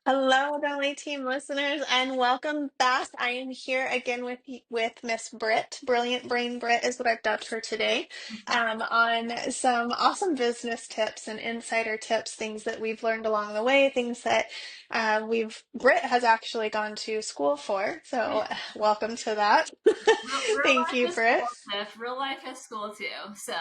Hello, Dolly Team listeners, and welcome back. I am here again with Miss Britt. Brilliant Brain Britt is what I've dubbed her today, on some awesome business tips and insider tips, things that we've learned along the way, things that Britt has actually gone to school for. So, welcome to that. Real Thank life you, is Britt. school, Tiff. Real life is school too. So,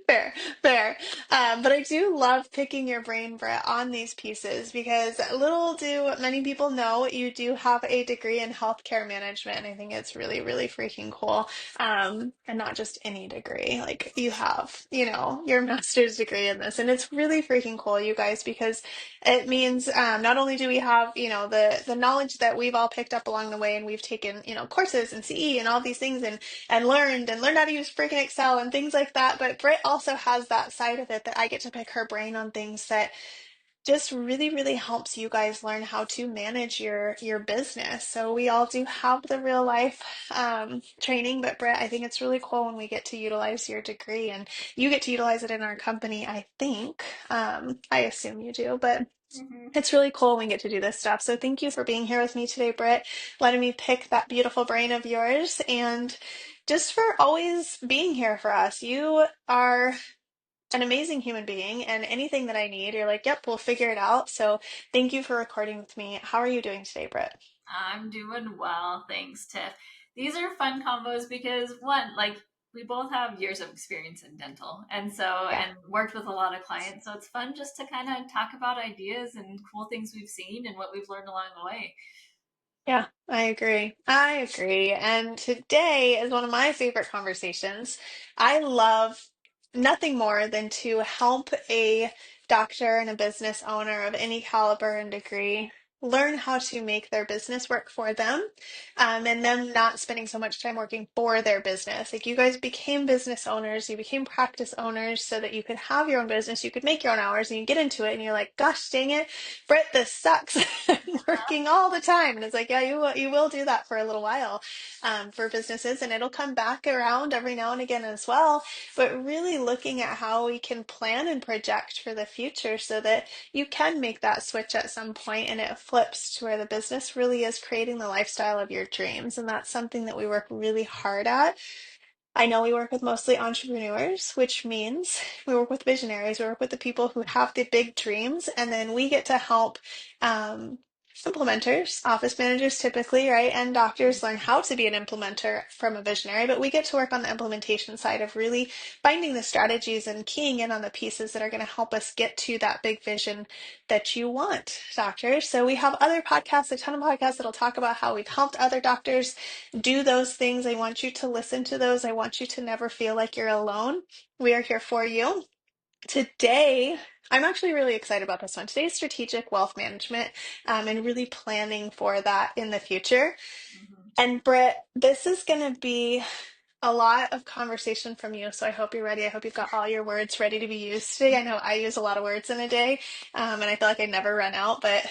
Fair, fair. But I do love picking your brain, Brett, on these pieces because little do many people know you do have a degree in healthcare management, and I think it's really, really freaking cool. And not just any degree, like you have, your master's degree in this, and it's really freaking cool, you guys, because it means not only do we have, the knowledge that we've all picked up along the way, and we've taken, courses and CE and all these things, and learned how to use freaking Excel and things like that. But Britt also has that side of it that I get to pick her brain on things that just really, really helps you guys learn how to manage your business. So we all do have the real life training, but Britt, I think it's really cool when we get to utilize your degree and you get to utilize it in our company, I think. I assume you do, but mhm. it's really cool when we get to do this stuff. So thank you for being here with me today, Britt, letting me pick that beautiful brain of yours and just for always being here for us. You are an amazing human being, and anything that I need, you're like, yep, we'll figure it out. So thank you for recording with me. How are you doing today, Britt? I'm doing well, thanks, Tiff. These are fun combos because one, like we both have years of experience in dental, Yeah. and worked with a lot of clients, so it's fun just to kind of talk about ideas and cool things we've seen and what we've learned along the way. Yeah, I agree. I agree. And today is one of my favorite conversations. I love nothing more than to help a doctor and a business owner of any caliber and degree learn how to make their business work for them, and them not spending so much time working for their business. Like you guys became business owners, you became practice owners so that you could have your own business, you could make your own hours, and you get into it and you're like, gosh, dang it. Britt, this sucks. I'm working all the time. And it's like, yeah, you will do that for a little while, for businesses, and it'll come back around every now and again as well. But really looking at how we can plan and project for the future so that you can make that switch at some point and it flips to where the business really is creating the lifestyle of your dreams. And that's something that we work really hard at. I know we work with mostly entrepreneurs, which means we work with visionaries. We work with the people who have the big dreams, and then we get to help um, implementers, office managers typically, right, and doctors learn how to be an implementer from a visionary. But we get to work on the implementation side of really finding the strategies and keying in on the pieces that are going to help us get to that big vision that you want, doctors. So we have other podcasts, a ton of podcasts that'll talk about how we've helped other doctors do those things. I want you to listen to those. I want you to never feel like you're alone. We are here for you. Today, I'm actually really excited about this one. Today's strategic wealth management, and really planning for that in the future. Mhm. And Britt, this is going to be a lot of conversation from you, so I hope you're ready. I hope you've got all your words ready to be used today. I know I use a lot of words in a day, and I feel like I never run out, but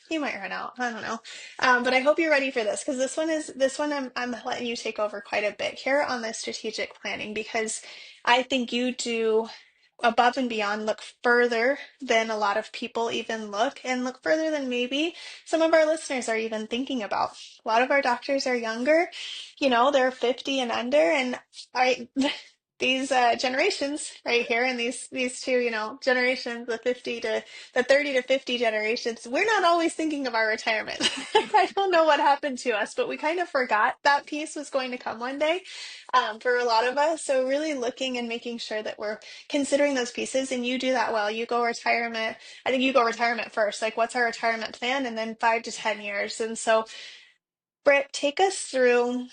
you might run out. I don't know. But I hope you're ready for this because this one I'm letting you take over quite a bit here on the strategic planning because I think you do above and beyond, look further than a lot of people even look, and look further than maybe some of our listeners are even thinking about. A lot of our doctors are younger, they're 50 and under, and I these generations right here, and these two, generations, the 30 to 50 generations, we're not always thinking of our retirement. I don't know what happened to us, but we kind of forgot that piece was going to come one day, for a lot of us. So really looking and making sure that we're considering those pieces, and you do that well. You go retirement. I think you go retirement first. Like, what's our retirement plan? And then 5 to 10 years. And so, Britt, take us through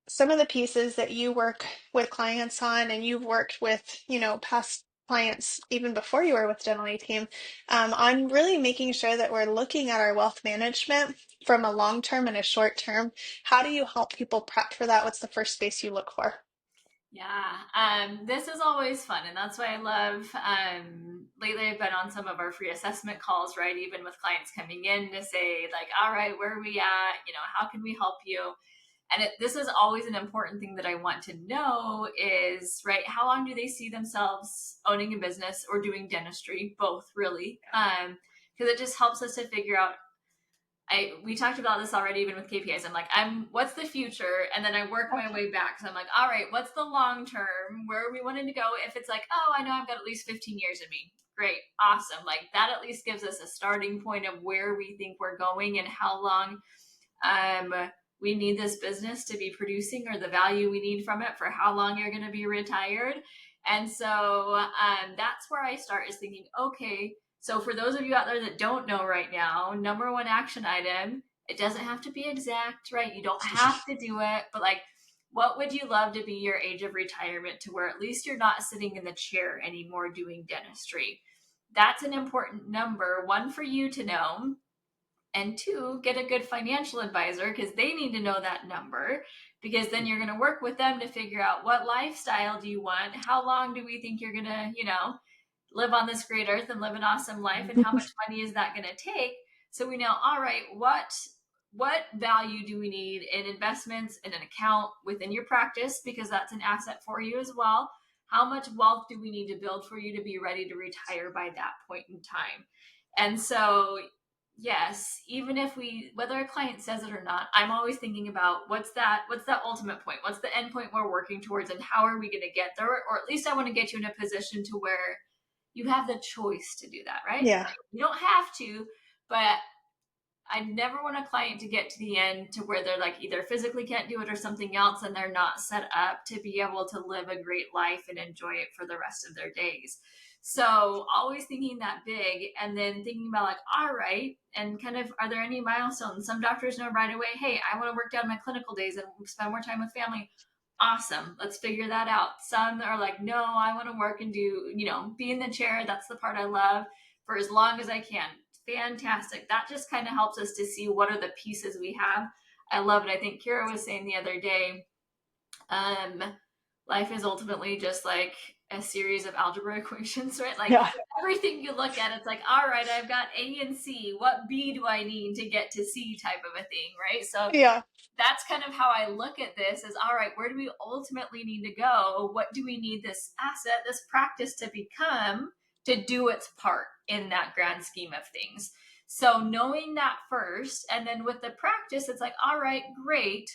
some of the pieces that you work with clients on, and you've worked with, past clients even before you were with Dental Team, on really making sure that we're looking at our wealth management from a long term and a short term. How do you help people prep for that? What's the first space you look for? Yeah, this is always fun, and that's why I love. Lately, I've been on some of our free assessment calls, right? Even with clients coming in to say, like, all right, where are we at? How can we help you? And this is always an important thing that I want to know is, right, how long do they see themselves owning a business or doing dentistry? Both, really. because it just helps us to figure out. We talked about this already, even with KPIs. I'm like, what's the future? And then I work my way back. So I'm like, all right, what's the long term? Where are we wanting to go? If it's like, oh, I know I've got at least 15 years in me. Great. Awesome. Like that at least gives us a starting point of where we think we're going and how long um, we need this business to be producing, or the value we need from it for how long you're going to be retired. And so that's where I start, is thinking, okay, so for those of you out there that don't know right now, number one action item, it doesn't have to be exact, right? You don't have to do it, but like, what would you love to be your age of retirement, to where at least you're not sitting in the chair anymore doing dentistry? That's an important number, one, for you to know, and two, get a good financial advisor, because they need to know that number, because then you're going to work with them to figure out what lifestyle do you want, how long do we think you're going to, live on this great earth and live an awesome life, and how much money is that going to take. So we know, all right, what value do we need in investments in an account within your practice, because that's an asset for you as well. How much wealth do we need to build for you to be ready to retire by that point in time? And so, yes, even if whether a client says it or not, I'm always thinking about what's that ultimate point, what's the end point we're working towards, and how are we going to get there? Or at least I want to get you in a position to where you have the choice to do that, right? Yeah. You don't have to, but I never want a client to get to the end to where they're like either physically can't do it or something else, and they're not set up to be able to live a great life and enjoy it for the rest of their days. So always thinking that big, and then thinking about like, all right, and kind of, are there any milestones? Some doctors know right away, hey, I want to work down my clinical days and spend more time with family. Awesome, let's figure that out. Some are like, no, I want to work and do, be in the chair. That's the part I love, for as long as I can. Fantastic. That just kind of helps us to see what are the pieces we have. I love it. I think Kira was saying the other day, um, life is ultimately just like a series of algebra equations, right? Like Yeah. everything you look at, it's like, all right, I've got A and C. What B do I need to get to C, type of a thing, right? So Yeah. that's kind of how I look at this, is all right, where do we ultimately need to go? What do we need this asset, this practice to become, to do its part in that grand scheme of things? So knowing that first, and then with the practice, it's like, all right, great.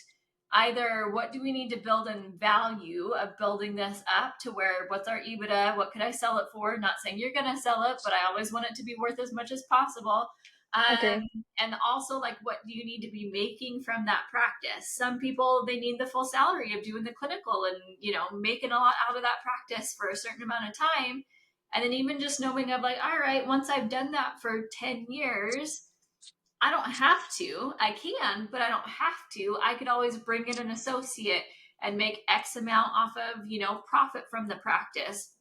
Either what do we need to build in value of building this up to where, what's our EBITDA? What could I sell it for? Not saying you're going to sell it, but I always want it to be worth as much as possible. Agree. And also, like, what do you need to be making from that practice? Some people, they need the full salary of doing the clinical and, making a lot out of that practice for a certain amount of time. And then even just knowing of like, all right, once I've done that for 10 years, I don't have to. I can, but I don't have to. I could always bring in an associate and make X amount off of, profit from the practice,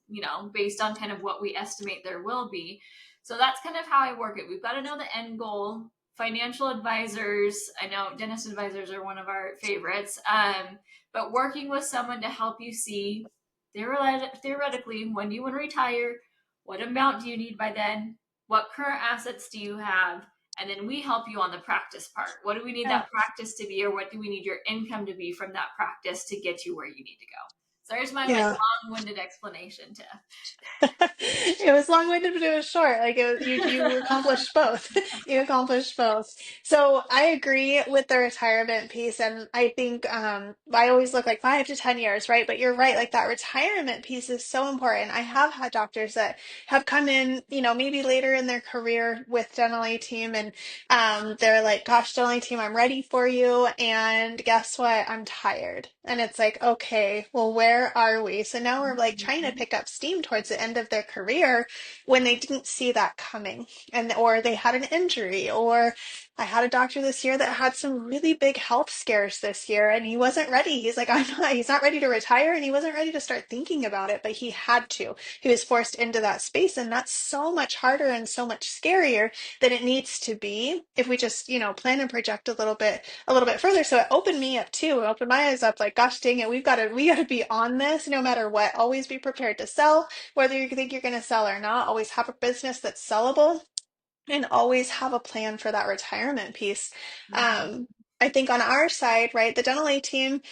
based on kind of what we estimate there will be. So that's kind of how I work it. We've got to know the end goal. Financial advisors, I know dentist advisors are one of our favorites, but working with someone to help you see theoretically, when you want to retire, what amount do you need by then? What current assets do you have? And then we help you on the practice part. What do we need Yeah. that practice to be, or what do we need your income to be from that practice to get you where you need to go? So there's my like Yeah. long-winded explanation to. It was long-winded, but it was short. Like you accomplished both. You accomplished both. So I agree with the retirement piece, and I think I always look like 5 to 10 years, right? But you're right, like that retirement piece is so important. I have had doctors that have come in, maybe later in their career with dental A team, and they're like, "Gosh, dental A team, I'm ready for you." And guess what? I'm tired. And it's like, okay, well, where are we? So now we're like trying to pick up steam towards the end of their career when they didn't see that coming, and or they had an injury, or I had a doctor this year that had some really big health scares this year, and he wasn't ready. He's like, he's not ready to retire, and he wasn't ready to start thinking about it, but he had to. He was forced into that space, and that's so much harder and so much scarier than it needs to be if we just, plan and project a little bit further. So it opened me up too. It opened my eyes up like, gosh dang it, we gotta be on this no matter what. Always be prepared to sell, whether you think you're gonna sell or not. Always have a business that's sellable, and always have a plan for that retirement piece. Mhm. Um, I think on our side, right, the dental A team,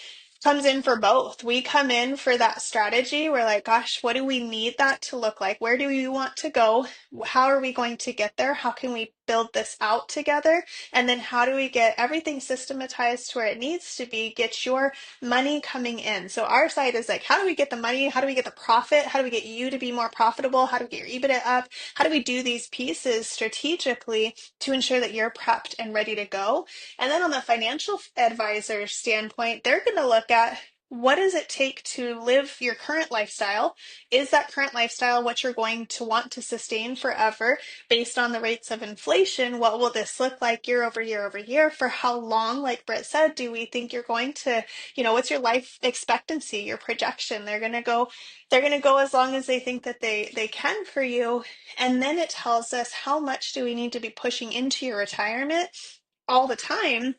comes in for both. We come in for that strategy. We're like, gosh, what do we need that to look like? Where do we want to go? How are we going to get there? How can we build this out together? And then how do we get everything systematized to where it needs to be? Get your money coming in. So our side is like, how do we get the money? How do we get the profit? How do we get you to be more profitable? How do we get your EBITDA up? How do we do these pieces strategically to ensure that you're prepped and ready to go? And then on the financial advisor standpoint, they're going to look at what does it take to live your current lifestyle? Is that current lifestyle what you're going to want to sustain forever based on the rates of inflation? What will this look like year over year over year? For how long, like Britt said, do we think you're going to, what's your life expectancy, your projection? They're going to go as long as they think that they can for you. And then it tells us how much do we need to be pushing into your retirement all the time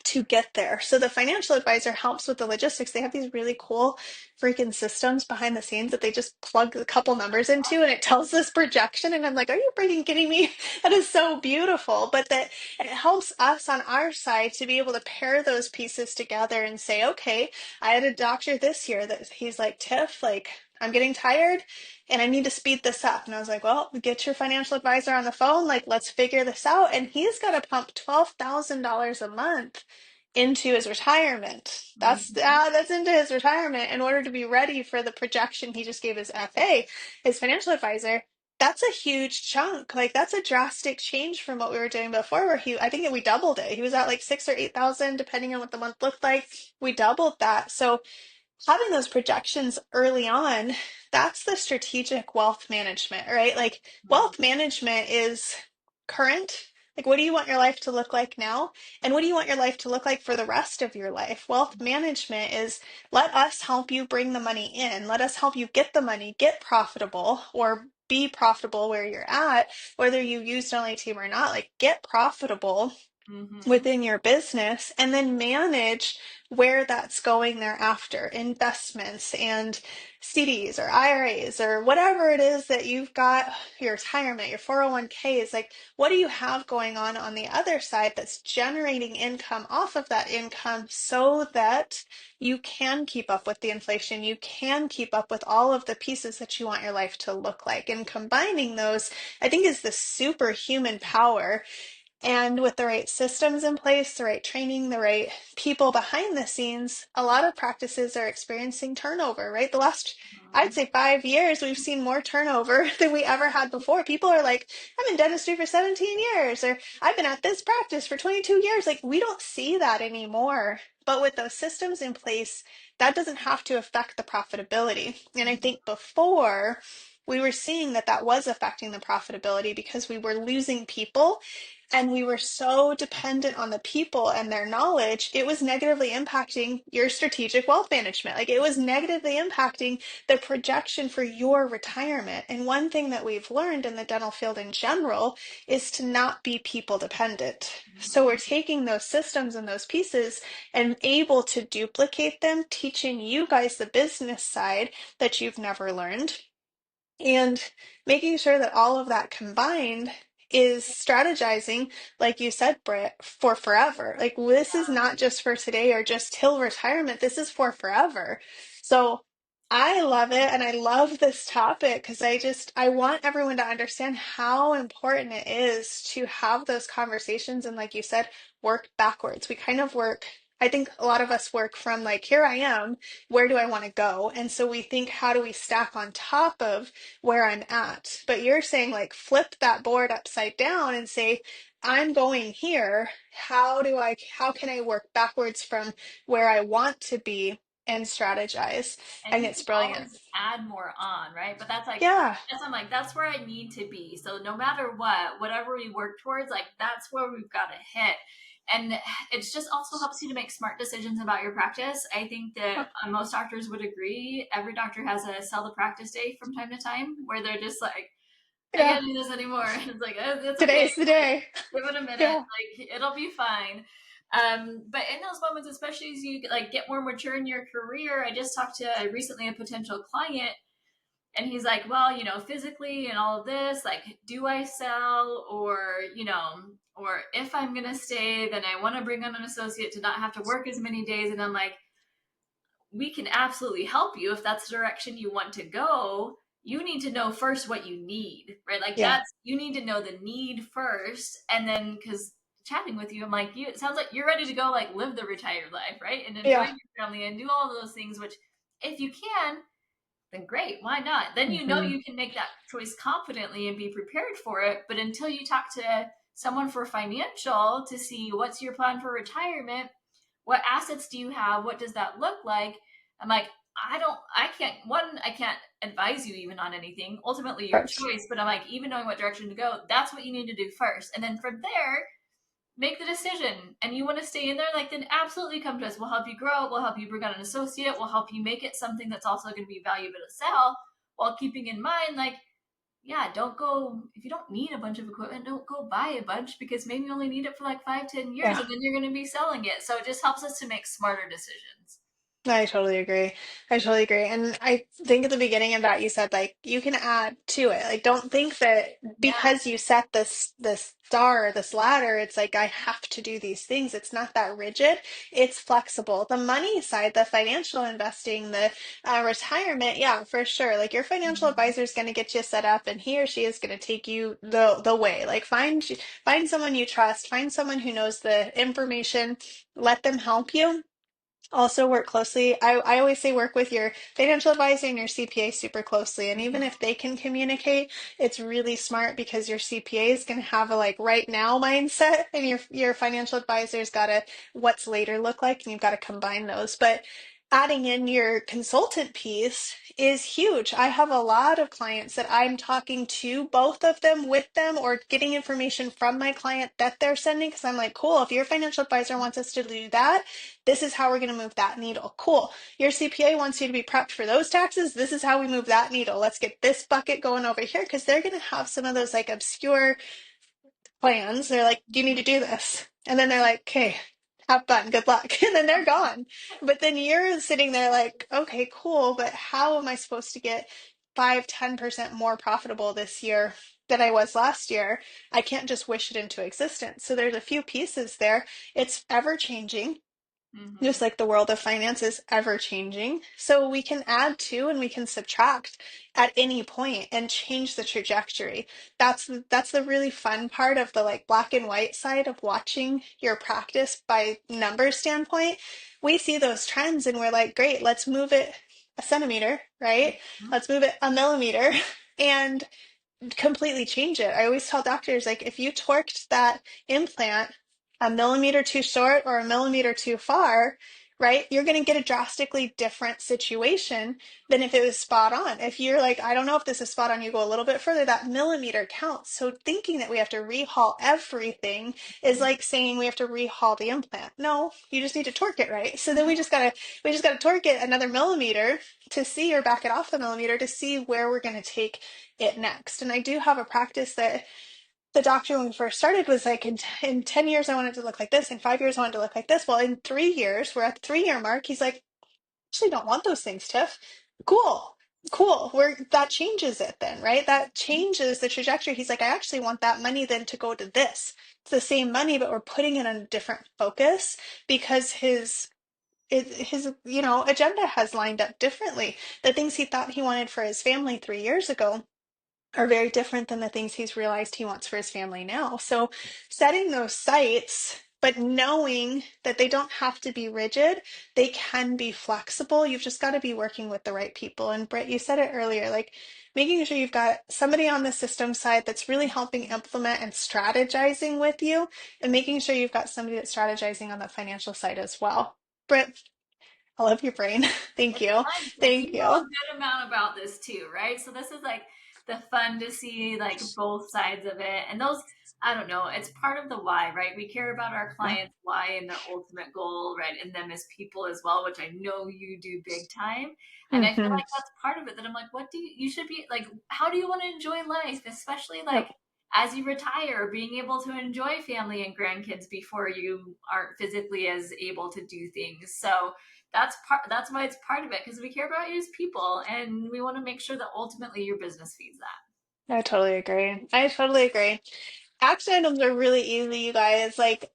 to get there. So the financial advisor helps with the logistics. They have these really cool freaking systems behind the scenes that they just plug a couple numbers into and it tells this projection. And I'm like, are you freaking kidding me? That is so beautiful. But that it helps us on our side to be able to pair those pieces together and say, okay, I had a doctor this year that he's like, Tiff, like, I'm getting tired and I need to speed this up. And I was like, well, get your financial advisor on the phone. Like, let's figure this out. And he's got to pump $12,000 a month into his retirement. Mm-hmm. That's into his retirement in order to be ready for the projection he just gave his FA, his financial advisor. That's a huge chunk. Like that's a drastic change from what we were doing before, where I think we doubled it. He was at like 6 or 8 thousand, depending on what the month looked like. We doubled that. So having those projections early on, that's the strategic wealth management, right? Like wealth management is current. Like, what do you want your life to look like now? And what do you want your life to look like for the rest of your life? Wealth management is let us help you bring the money in. Let us help you get the money, get profitable, or be profitable where you're at, whether you used only team or not. Like, get profitable Mm-hmm. within your business and then manage where that's going thereafter, investments and CDs or IRAs or whatever it is that you've got, your retirement, your 401ks. Like what do you have going on the other side that's generating income off of that income so that you can keep up with the inflation, you can keep up with all of the pieces that you want your life to look like. And combining those, I think, is the superhuman power, and with the right systems in place, the right training, the right people behind the scenes, a lot of practices are experiencing turnover, right? The last, I'd say 5 years, we've seen more turnover than we ever had before. People are like, I'm in dentistry for 17 years, or I've been at this practice for 22 years. Like, we don't see that anymore. But with those systems in place, that doesn't have to affect the profitability. And I think before, we were seeing that that was affecting the profitability because we were losing people and we were so dependent on the people and their knowledge, it was negatively impacting your strategic wealth management. Like it was negatively impacting the projection for your retirement. And one thing that we've learned in the dental field in general is to not be people dependent. So we're taking those systems and those pieces and able to duplicate them, teaching you guys the business side that you've never learned and making sure that all of that combined is strategizing, like you said, Britt, for forever. Like this is not just for today or just till retirement. This is for forever. So I love it and I love this topic because I want everyone to understand how important it is to have those conversations and like you said, work backwards. We kind of work, I think a lot of us work from like, here I am, where do I want to go? And so we think, how do we stack on top of where I'm at? But you're saying like flip that board upside down and say, I'm going here. How can I work backwards from where I want to be and strategize? And And you it's can brilliant. always add more on, right? But that's like Yeah. I'm like, that's where I need to be. So no matter what, whatever we work towards, like that's where we've got to hit. And it just also helps you to make smart decisions about your practice. I think that most doctors would agree. Every doctor has a sell the practice day from time to time where they're just like, I Yeah. can't do this anymore. It's like, oh, it's okay. Today's the day. Give it a minute. Yeah. Like it'll be fine. But in those moments, especially as you like get more mature in your career, I just talked to recently a potential client, and he's like, well, physically and all of this, like, do I sell, or or if I'm gonna stay, then I want to bring on an associate to not have to work as many days. And I'm like, we can absolutely help you if that's the direction you want to go. You need to know first what you need, right? Like Yeah. that's, you need to know the need first. And then, because chatting with you, I'm like, you, it sounds like you're ready to go, like live the retired life, right? And enjoy Yeah. your family and do all of those things, which if you can, then great, why not? Then you know Hmm. you can make that choice confidently and be prepared for it. But until you talk to someone for financial to see what's your plan for retirement, what assets do you have, what does that look like, I'm like, I can't, one, I can't advise you even on anything, ultimately Of your course. choice, but I'm like, even knowing what direction to go, that's what you need to do first. And then from there, make the decision. And you want to stay in there, like, then absolutely come to us. We'll help you grow, we'll help you bring on an associate, we'll help you make it something that's also going to be valuable to sell, while keeping in mind, like, yeah, don't go, if you don't need a bunch of equipment, don't go buy a bunch, because maybe you only need it for like 5, 10 years Yeah. and then you're going to be selling it. So it just helps us to make smarter decisions. I totally agree. I totally agree. And I think at the beginning of that you said like you can add to it. Like don't think that Yeah. because you set this star, this ladder, it's like I have to do these things. It's not that rigid. It's flexible. The money side, the financial investing, the retirement, yeah, for sure. Like your financial Mhm. advisor is going to get you set up and he or she is going to take you the way. Like find someone you trust, find someone who knows the information, let them help you also work closely. I always say work with your financial advisor and your CPA super closely. And even if they can communicate, it's really smart because your CPA is going to have a like right now mindset and your financial advisor's got a what's later look like, and you've got to combine those. But adding in your consultant piece is huge. I have a lot of clients that I'm talking to, both of them with them, or getting information from my client that they're sending because I'm like, cool, if your financial advisor wants us to do that, this is how we're going to move that needle. Cool. Your CPA wants you to be prepped for those taxes. This is how we move that needle. Let's get this bucket going over here because they're going to have some of those like obscure plans. They're like, you need to do this. And then they're like, okay, have fun, good luck. And then they're gone. But then you're sitting there like, okay, cool, but how am I supposed to get 5, 10% more profitable this year than I was last year? I can't just wish it into existence. So there's a few pieces there. It's ever changing, just Mhm. like the world of finance is ever changing. So we can add to and we can subtract at any point and change the trajectory. That's the really fun part of the like black and white side of watching your practice by numbers standpoint. We see those trends and we're like, great, let's move it a centimeter, right? Mhm. Let's move it a millimeter. And completely change it. I always tell doctors, like, if you torqued that implant a millimeter too short or a millimeter too far, right, you're going to get a drastically different situation than if it was spot on. If you're like, I don't know if this is spot on, you go a little bit further, that millimeter counts. So thinking that we have to rehaul everything is like saying we have to rehaul the implant. No, you just need to torque it right. So then we just gotta torque it another millimeter to see, or back it off a millimeter to see where we're going to take it next. And I do have a practice that the doctor, when we first started, was like, in 10 years, I want it to look like this. In 5 years, I want it to look like this. Well, in 3 years, we're at the 3 year mark. He's like, actually don't want those things, Tiff. Cool. Cool. That changes it then, right? That changes the trajectory. He's like, I actually want that money then to go to this. It's the same money, but we're putting it on a different focus because his agenda has lined up differently. The things he thought he wanted for his family 3 years ago are very different than the things he's realized he wants for his family now. So setting those sights, but knowing that they don't have to be rigid, they can be flexible. You've just got to be working with the right people. And Britt, you said it earlier, like making sure you've got somebody on the system side that's really helping implement and strategizing with you, and making sure you've got somebody that's strategizing on the financial side as well. Britt, I love your brain. Thank It's you. fun because Thank you know a you. good amount about this too, right? So this is like the fun to see like both sides of it. And those, I don't know, it's part of the why, right? We care about our Yeah. clients' why and their ultimate goal, right? And them as people as well, which I know you do big time. And I feel Hmm. like that's part of it that I'm like, what do you should be like, how do you want to enjoy life? Especially Yep. like as you retire, being able to enjoy family and grandkids before you aren't physically as able to do things. So that's why it's part of it, because we care about you as people and we want to make sure that ultimately your business feeds that. I totally agree. I totally agree. Action items are really easy, you guys. Like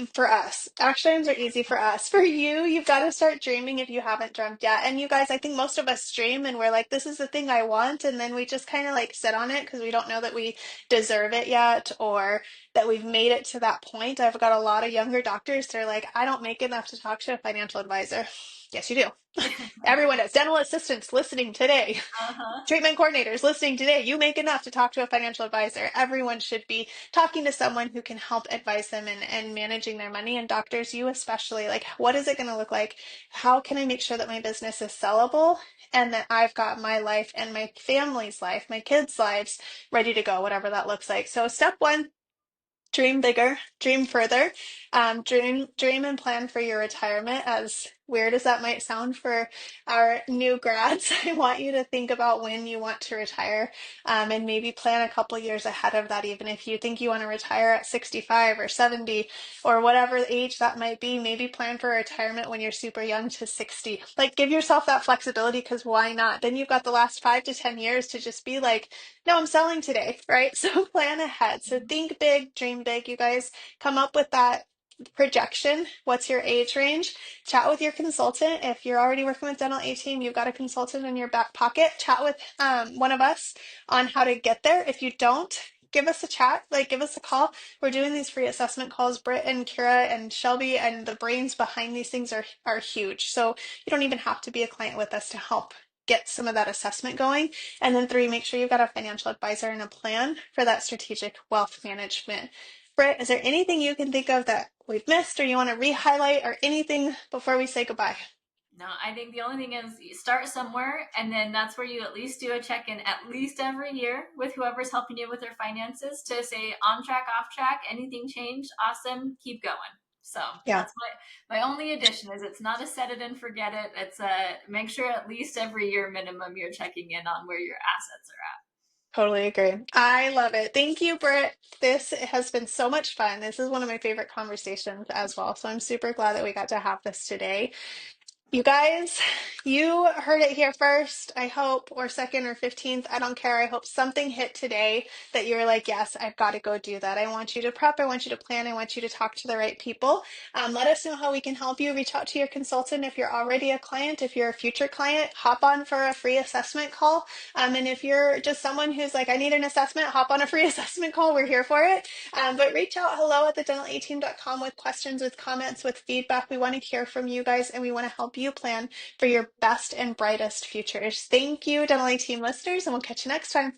For us, action items are easy for us. For you, you've got to start dreaming if you haven't dreamt yet. And you guys, I think most of us dream and we're like, this is the thing I want. And then we just kind of like sit on it because we don't know that we deserve it yet or that we've made it to that point. I've got a lot of younger doctors. They're like, I don't make enough to talk to a financial advisor. Yes, you do. Everyone does. Dental assistants listening today. Uh-huh. Treatment coordinators listening today, you make enough to talk to a financial advisor. Everyone should be talking to someone who can help advise them and managing their money. And doctors, you especially, like, what is it going to look like? How can I make sure that my business is sellable and that I've got my life and my family's life, my kids' lives ready to go, whatever that looks like. So, step one, dream bigger, dream further, dream and plan for your retirement. As weird as that might sound for our new grads, I want you to think about when you want to retire, and maybe plan a couple years ahead of that. Even if you think you want to retire at 65 or 70 or whatever age that might be, maybe plan for retirement when you're super young to 60. Like, give yourself that flexibility because why not? Then you've got the last 5 to 10 years to just be like, no, I'm selling today, right? So plan ahead. So think big, dream big, you guys. Come up with that projection. What's your age range? Chat with your consultant. If you're already working with Dental A Team, you've got a consultant in your back pocket. Chat with one of us on how to get there. If you don't, give us a chat, like give us a call. We're doing these free assessment calls. Britt and Kira and Shelby and the brains behind these things are huge. So you don't even have to be a client with us to help get some of that assessment going. And then three, make sure you've got a financial advisor and a plan for that strategic wealth management. Britt, is there anything you can think of that we've missed or you want to re-highlight or anything before we say goodbye? No, I think the only thing is you start somewhere, and then that's where you at least do a check in at least every year with whoever's helping you with their finances to say on track, off track, anything changed, awesome, keep going. So Yeah. that's my only addition is it's not a set it and forget it. It's a make sure at least every year minimum you're checking in on where your assets are at. Totally agree. I love it. Thank you, Britt. This has been so much fun. This is one of my favorite conversations as well. So I'm super glad that we got to have this today. You guys, you heard it here first, I hope, or second or 15th. I don't care. I hope something hit today that you're like, yes, I've got to go do that. I want you to prep. I want you to plan. I want you to talk to the right people. Let us know how we can help you. Reach out to your consultant if you're already a client. If you're a future client, hop on for a free assessment call. And if you're just someone who's like, I need an assessment, hop on a free assessment call. We're here for it. But reach out hello at thedentalateam.com with questions, with comments, with feedback. We want to hear from you guys and we want to help you plan for your best and brightest futures. Thank you, Dental A Team listeners, and we'll catch you next time.